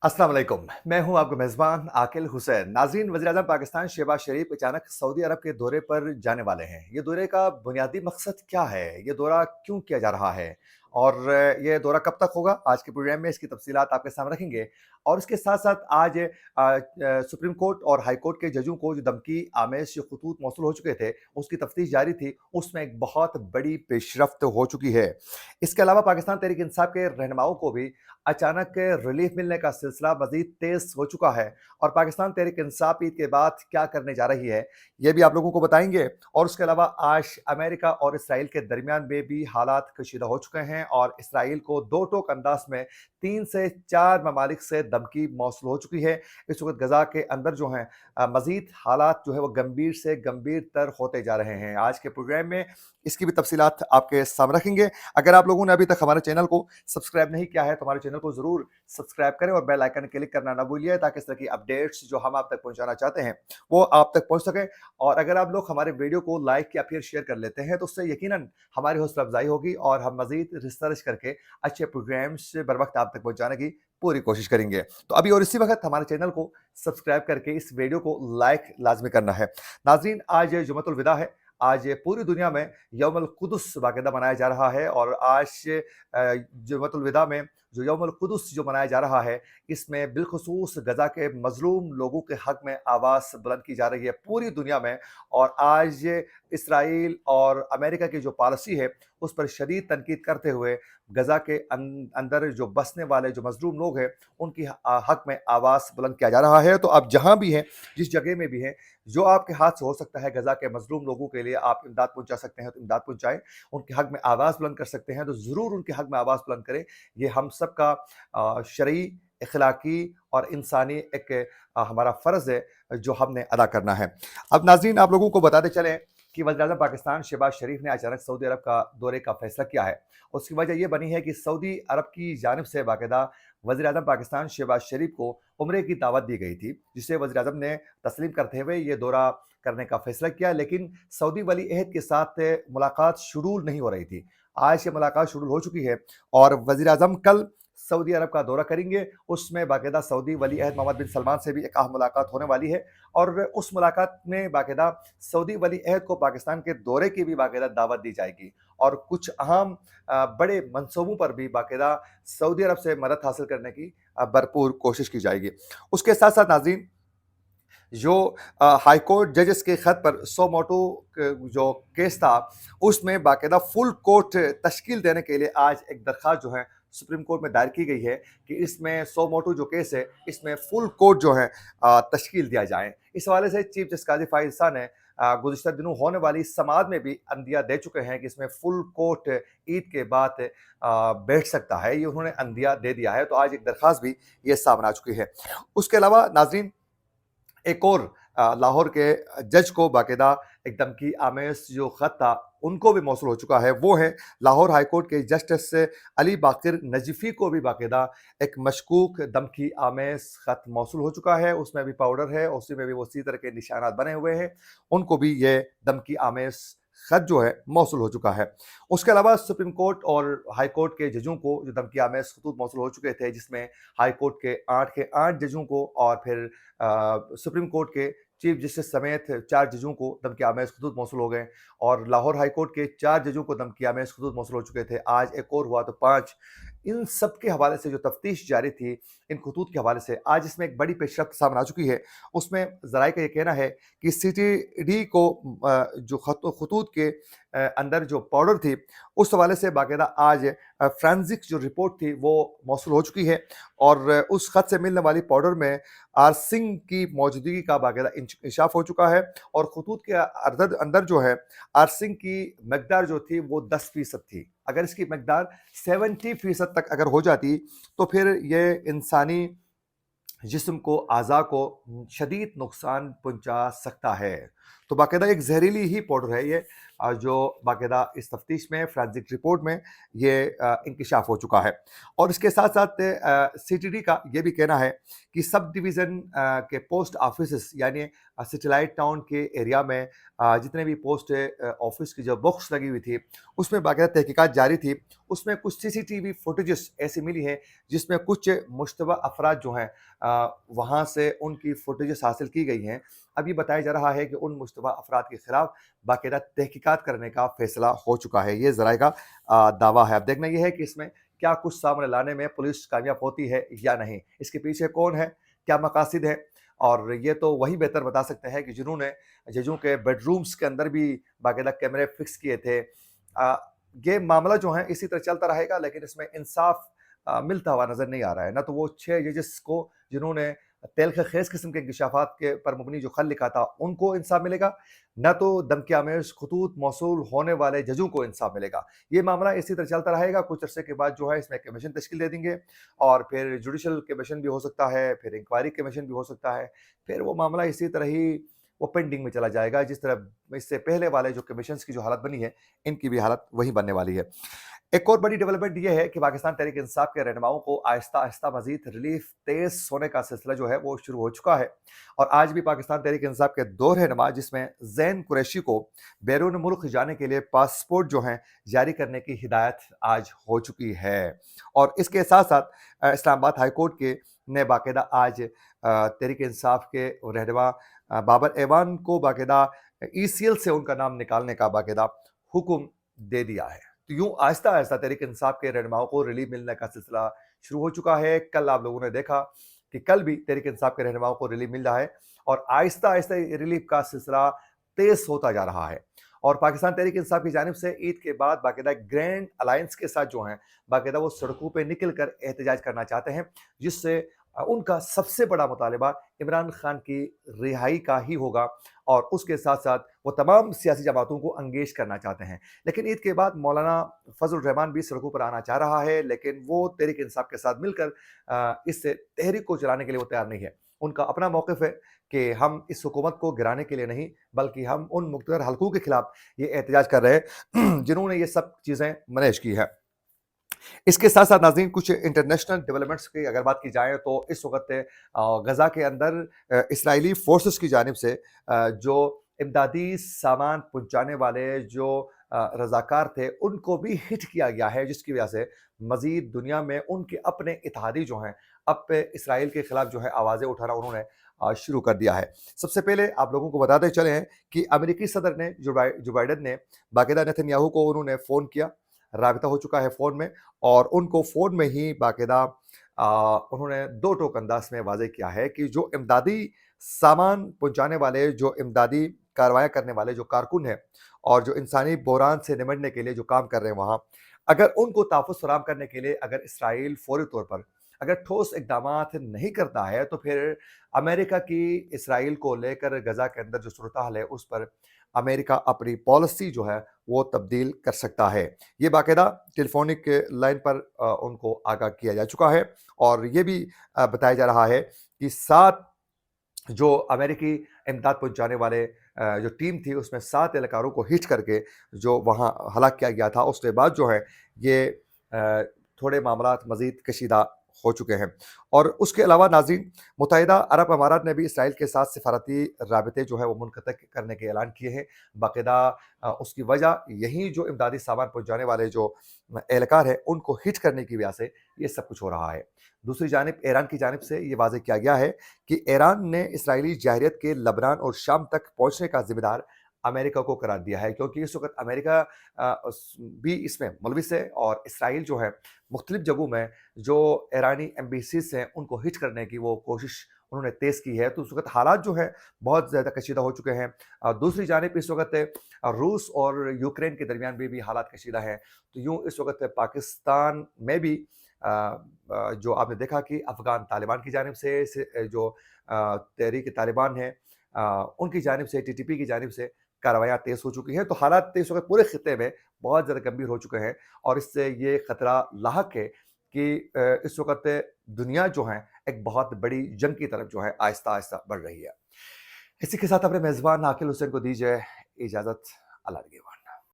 अस्सलाम वालेकुम। मैं हूं आपका मेज़बान आकिल हुसैन। नाज़रीन, वज़ीर-ए-आज़म पाकिस्तान शहबाज शरीफ अचानक सऊदी अरब के दौरे पर जाने वाले हैं। ये दौरे का बुनियादी मकसद क्या है? ये दौरा क्यों किया जा रहा है? और ये दौरा कब तक होगा? आज के प्रोग्राम में इसकी तफ़सीलात आपके सामने रखेंगे। और इसके साथ-साथ आज सुप्रीम कोर्ट और हाई कोर्ट के जजों को जो धमकी आमेज़ जो ख़ुतूत मौसूल हो चुके थे, उसकी तफ्तीश जारी थी, उसमें एक बहुत बड़ी पेशरफ़्त हो चुकी है। इसके अलावा पाकिस्तान तहरीक-ए-इंसाफ के रहनुमाओं को भी अचानक रिलीफ मिलने का सिलसिला मज़ीद तेज़ हो चुका है और पाकिस्तान तहरीक-ए-इंसाफ ईद के बाद क्या करने जा रही है, ये भी आप लोगों को बताएँगे। और उसके अलावा आज अमेरिका और इसराइल के दरमियान में भी हालात कशीदा हो चुके हैं और इसराइल को दो टोक अंदाज में 3 से 4 ममालिक से धमकी मौसूल हो चुकी है। इस वक़्त गज़ा के अंदर जो हैं मज़ीद हालात जो है वो गंभीर से गंभीर तर होते जा रहे हैं। आज के प्रोग्राम में इसकी भी तफ़सीलात आपके सामने रखेंगे। अगर आप लोगों ने अभी तक हमारे चैनल को सब्सक्राइब नहीं किया है तो हमारे चैनल को ज़रूर सब्सक्राइब करें और बेल आइकन क्लिक करना ना भूलिए ताकि इस तरह की अपडेट्स जो हम आप तक पहुंचाना चाहते हैं वो आप तक पहुंच सके। और अगर आप लोग हमारे वीडियो को लाइक या फिर शेयर कर लेते हैं तो उससे यकीनन हमारी हौसला अफजाई होगी और हम मज़ीद रिसर्च करके अच्छे प्रोग्राम्स बर वक्त आप तक पहुँचाने की पूरी कोशिश करेंगे। तो अभी और इसी वक्त हमारे चैनल को सब्सक्राइब करके इस वीडियो को लाइक लाजमी करना है। नाज़रीन, आज जुमतुल विदा है। आज पूरी दुनिया में यौमुल कुदस बाकायदा मनाया जा रहा है और आज जुमतुल विदा में जो यौमुल कुदस जो मनाया जा रहा है, इसमें बिलखुसूस गज़ा के मज़लूम लोगों के हक़ में आवाज़ बुलंद की जा रही है पूरी दुनिया में। और आज इसराइल और अमेरिका की जो पॉलिसी है, उस पर शदीद तनकीद करते हुए गज़ा के अंदर जो बसने वाले जो मज़लूम लोग हैं, उनकी हक़ में आवाज़ बुलंद किया जा रहा है। तो आप जहाँ भी हैं, जिस जगह में भी हैं, जो आपके हाथ से हो सकता है गज़ा के मज़लूम लोगों के लिए आप इमदाद पहुँचा सकते हैं तो इमदाद पहुँचाएँ। उनके हक़ में आवाज़ बुलंद कर सकते हैं तो ज़रूर उनके हक़ में आवाज़ बुलंद करें। ये हम सब का शरई, इख़लाक़ी और इंसानी एक हमारा फ़र्ज़ है जो हमने अदा करना है। अब नाज़रीन, आप लोगों को बताते चलें कि वज़ीर-ए-आज़म पाकिस्तान शहबाज शरीफ ने अचानक सऊदी अरब का दौरे का फ़ैसला किया है। उसकी वजह ये बनी है कि सऊदी अरब की जानिब से बाकायदा वज़ीर-ए-आज़म पाकिस्तान शहबाज शरीफ को उम्रे की दावत दी गई थी, जिसे वज़ीर-ए-आज़म ने तस्लीम करते हुए ये दौरा करने का फ़ैसला किया। लेकिन सऊदी वली अहद के साथ मुलाकात शुरू नहीं हो रही थी। आज ये मुलाकात शुरू हो चुकी है और वज़ीर-ए-आज़म कल सऊदी अरब का दौरा करेंगे। उसमें बाकायदा सऊदी वली अहद मोहम्मद बिन सलमान से भी एक अहम मुलाकात होने वाली है और उस मुलाकात में बाकायदा सऊदी वली अहद को पाकिस्तान के दौरे की भी बाकायदा दावत दी जाएगी और कुछ अहम बड़े मंसूबों पर भी बाकायदा सऊदी अरब से मदद हासिल करने की भरपूर कोशिश की जाएगी। उसके साथ-साथ नाज़रीन, जो हाई कोर्ट जजेस के ख़त पर सो मोटो जो केस था, उसमें बाकायदा फुल कोर्ट तश्कील देने के लिए आज एक दरख्वास्त जो है सुप्रीम कोर्ट में दायर की गई है कि इसमें सो मोटो जो केस है, इसमें फुल कोर्ट जो है तश्कील दिया जाए। इस हवाले से चीफ जस्टिस काज़ी फ़ाइज़ ईसा ने गुज़िश्ता दिनों होने वाली समाअत में भी अंदिया दे चुके हैं कि इसमें फुल कोर्ट ईद के बाद बैठ सकता है। ये उन्होंने अंदिया दे दिया है। तो आज एक दरख्वास्त भी ये सामने आ चुकी है। उसके अलावा नाज़रीन, एक और लाहौर के जज को बाकायदा एक धमकी आमेज़ जो ख़त था, उनको भी मौसूल हो चुका है। वो है लाहौर हाई कोर्ट के जस्टिस अली बाक़िर नजफ़ी को भी बाकायदा एक मशकूक धमकी आमेज़ ख़त मौसूल हो चुका है। उसमें भी पाउडर है, उसी में भी उसी तरह के निशानात बने हुए हैं। उनको भी ये धमकी आमेज़ ख़त जो है मौसूल हो चुका है। उसके अलावा सुप्रीम कोर्ट और हाई कोर्ट के जजों को जो धमकी आमेज़ ख़तूत मौसूल हो चुके थे, जिसमें हाई कोर्ट के 8 जजों को और फिर सुप्रीम कोर्ट के चीफ जस्टिस समेत 4 जजों को धमकी आमेज़ ख़तूत मौसूल हो गए और लाहौर हाई कोर्ट के 4 जजों को धमकी आमेज़ ख़तूत मौसूल हो चुके थे। आज एक और हुआ तो 5। इन सब के हवाले से जो तफ्तीश जारी थी, इन खतूत के हवाले से आज इसमें एक बड़ी पेशरफ्त सामने आ चुकी है। उसमें ज़राए का ये कहना है कि सीटीडी को जो खतूत के अंदर जो पाउडर थी, उस हवाले से बाकायदा आज फोरेंसिक जो रिपोर्ट थी वो मौसूल हो चुकी है और उस ख़त से मिलने वाली पाउडर में आर्सिंग की मौजूदगी का बाकायदा इंकशाफ हो चुका है और खतूत के अंदर जो है आर्सिंग की मकदार जो थी वो 10% थी। अगर इसकी मकदार 70% तक अगर हो जाती तो फिर ये इंसानी जिस्म को, आज़ा को शदीद नुकसान पहुंचा सकता है। तो बाकायदा एक ज़हरीली ही पाउडर है ये, जो बाकायदा इस तफ्तीश में, फोरेंसिक रिपोर्ट में ये इंकशाफ हो चुका है। और इसके साथ-साथ सीटीडी का ये भी कहना है कि सब डिवीज़न के पोस्ट ऑफिसेस, यानी सैटेलाइट टाउन के एरिया में जितने भी पोस्ट ऑफिस की जो बॉक्स लगी हुई थी, उसमें बाकायदा तहकीकात जारी थी। उसमें कुछ सीसीटीवी फुटेजेस ऐसी मिली हैं जिसमें कुछ मुश्तबा अफराद जो हैं वहाँ से उनकी फुटेजेस हासिल की गई हैं। अब ये बताया जा रहा है कि उन मुश्तबा अफराद के खिलाफ बाकायदा तहकीकात करने का फैसला हो चुका है। ये ज़राए का दावा है। अब देखना ये है कि इसमें क्या कुछ सामने लाने में पुलिस कामयाब होती है या नहीं। इसके पीछे कौन है, क्या मकासद है, और ये तो वही बेहतर बता सकते हैं कि जिन्होंने जजों के बेडरूम्स के अंदर भी बाकायदा कैमरे फिक्स किए थे। ये मामला जो है इसी तरह चलता रहेगा, लेकिन इसमें इंसाफ मिलता हुआ नज़र नहीं आ रहा है। ना तो वो 6 जजेस को जिन्होंने तेलख़-खेज़ किस्म के इंकशाफात के पर मबनी जो खत लिखा था, उनको इंसाफ मिलेगा, ना तो धमकी-आमेज़ ख़ुतूत मौसूल होने वाले जजों को इंसाफ मिलेगा। ये मामला इसी तरह चलता रहेगा। कुछ अरसे के बाद जो है इसमें कमीशन तश्कील दे देंगे, और फिर जुडिशल कमीशन भी हो सकता है, फिर इंक्वायरी कमीशन भी हो सकता है। फिर वो मामला इसी तरह ही वो पेंडिंग में चला जाएगा, जिस तरह इससे पहले वाले जो कमीशंस की जो हालत बनी है, इनकी भी हालत वही बनने वाली है। एक और बड़ी डेवलपमेंट ये है कि पाकिस्तान तहरीक इंसाफ के रहनुमाओं को आहिस्ता-आहिस्ता मज़ीद रिलीफ तेज़ होने का सिलसिला जो है वो शुरू हो चुका है। और आज भी पाकिस्तान तहरीक इंसाफ के 2 रहनुमा, जिसमें ज़ैन कुरैशी को बैरून मुल्क जाने के लिए पासपोर्ट जो हैं जारी करने की हिदायत आज हो चुकी है। और इसके साथ-साथ इस्लामाबाद हाई कोर्ट के ने बाकायदा आज तहरीक इंसाफ के रहनुमा बाबर ऐवान को बाकायदा ईसीएल से उनका नाम निकालने का बाकायदा हुक्म दे दिया है। तो यूँ आहिस्ता-आहिस्ता तहरीक इंसाफ के रहनुमाओं को रिलीफ मिलने का सिलसिला शुरू हो चुका है। कल आप लोगों ने देखा कि कल भी तहरीक इंसाफ के रहनुमाओं को रिलीफ मिल रहा है, और आहिस्ता-आहिस्ता ये रिलीफ का सिलसिला तेज़ होता जा रहा है। और पाकिस्तान तहरीक इंसाफ की जानिब से ईद के बाद बाकायदा ग्रैंड अलायंस के साथ जो हैं, बाकायदा वो सड़कों पे निकल कर एहतजाज करना चाहते हैं, जिससे उनका सबसे बड़ा मुतालिबा इमरान खान की रिहाई का ही होगा, और उसके साथ-साथ वो तमाम सियासी जमातों को एंगेज करना चाहते हैं। लेकिन ईद के बाद मौलाना फजल रहमान भी सड़कों पर आना चाह रहा है, लेकिन वो तहरीक इंसाफ के साथ मिलकर इस तहरीक को चलाने के लिए वो तैयार नहीं है। उनका अपना मौक़िफ़ है कि हम इस हुकूमत को गिराने के लिए नहीं, बल्कि हम उन मुक़तदर हलकों के खिलाफ ये एहतजाज कर रहे हैं जिन्होंने ये सब चीज़ें मैनेज की है। इसके साथ-साथ नाज़रीन, कुछ इंटरनेशनल डेवलपमेंट्स की अगर बात की जाए तो इस वक़्त गज़ा के अंदर इस्राएली फ़ोर्सेस की जानिब से जो इमदादी सामान पहुँचाने वाले जो रज़ाकार थे, उनको भी हिट किया गया है, जिसकी वजह से मज़ीद दुनिया में उनके अपने इत्तेहादी जो हैं, अब इस्राएल के खिलाफ जो है आवाज़ें उठाना उन्होंने शुरू कर दिया है। सबसे पहले आप लोगों को बताते चलें कि अमेरिकी सदर ने जो बाइडेन ने बाकायदा नेतन्याहू को उन्होंने फ़ोन किया, राबिता हो चुका है फ़ोन में, और उनको फ़ोन में ही बाकायदा उन्होंने दो टोक अंदाज में वाज़ेह किया है कि जो इमदादी सामान पहुँचाने वाले, जो इमदादी कार्रवाइयाँ करने वाले जो कारकुन हैं, और जो इंसानी बहरान से निपटने के लिए जो काम कर रहे हैं वहाँ, अगर उनको तहफ़्फ़ुज़ फ़राहम करने के लिए अगर इसराइल फ़ौरी तौर पर अगर ठोस इक़दामात नहीं करता है, तो फिर अमेरिका की इसराइल को लेकर गज़ा के अंदर जो सूरत-ए-हाल है, उस पर अमेरिका अपनी पॉलिसी जो है वो तब्दील कर सकता है। ये बाकायदा टेलीफ़ोनिक लाइन पर उनको आगाह किया जा चुका है, और ये भी बताया जा रहा है कि 7 जो अमेरिकी इमदाद पहुँचाने वाले जो टीम थी, उसमें 7 एहलकारों को हिट करके जो वहाँ हलाक किया गया था, उसके बाद जो है ये थोड़े मामलात मज़ीद कशीदा हो चुके हैं। और उसके अलावा नाज़रीन, मुत्तहिदा अरब अमारात ने भी इसराइल के साथ सिफारती राबिते जो है वो मुनक़ता करने के ऐलान किए हैं। बाकायदा उसकी वजह यही जो इमदादी सामान पहुँचाने वाले जो एहलकार हैं, उनको हिट करने की वजह से ये सब कुछ हो रहा है। दूसरी जानिब ईरान की जानिब से ये वाज़ेह किया गया है कि ईरान ने इसराइली जाहिरियत के लबनान और शाम तक पहुँचने का ज़िम्मेदार अमेरिका को करार दिया है, क्योंकि इस वक़्त अमेरिका भी इसमें मुलविस है, और इसराइल जो है मुख्तलिफ़ जगहों में जो ईरानी एम्बेसीज़ हैं, उनको हिट करने की वो कोशिश उन्होंने तेज़ की है। तो उस वक़्त हालात जो हैं बहुत ज़्यादा कशीदा हो चुके हैं। दूसरी जानिब इस वक़्त रूस और यूक्रेन के दरमियान भी हालात कशीदा हैं। तो यूँ इस वक़्त पाकिस्तान में भी जो आपने देखा कि अफ़गान तालिबान की जानिब से जो तहरीक तालिबान है, उनकी जानिब से, टीटीपी की जानिब से कार्रवाइयाँ तेज़ हो चुकी हैं। तो हालात इस वक़्त पूरे खित्ते में बहुत ज़्यादा गंभीर हो चुके हैं, और इससे ये ख़तरा लाहक है कि इस वक़्त दुनिया जो है एक बहुत बड़ी जंग की तरफ जो है आहिस्ता-आहिस्ता बढ़ रही है। इसी के साथ अपने मेज़बान आकिल हुसैन को दीजिए इजाज़त। अल्लाह निगहबान।